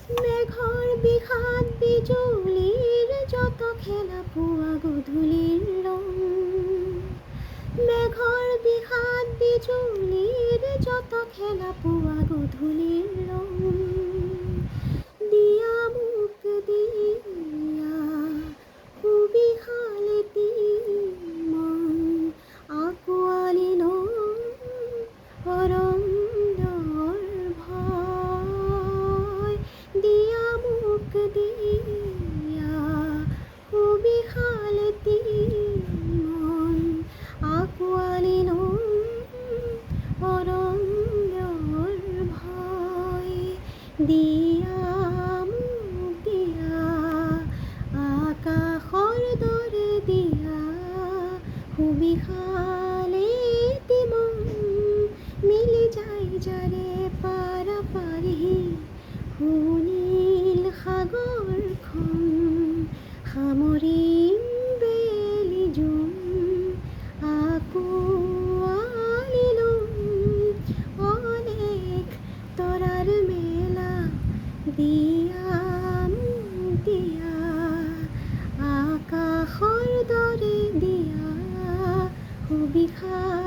মেঘৰ বিষাদ বিজুলীৰ যত খেলা পুৱা গধূলিৰ ৰং। মেঘৰ বিষাদ বিজুলীৰ যত খেলা পুৱা গধূলিৰ ৰং। দিয়া মোক দিয়া সুবিশালেতি মন আঁকোৱালি ল'ম অৰণ্যৰ ভয়। দিয়া মোক দিয়া সুবিশালেতি মন আঁকোৱালি ল'ম অৰণ্যৰ ভয়। দিয়া মোক দিয়া আকাশৰ দৰে দিয়া সুবিশালেতি মন মিলি যায় যাৰে পাৰাপাৰি সুনীল সাগৰখন। সামৰিম বেলি জোন আঁকোৱালি ল'ম অনেক তৰাৰ মেলা। দিয়া মোক দিয়া আকাশৰ দৰে দিয়া সুবিশাল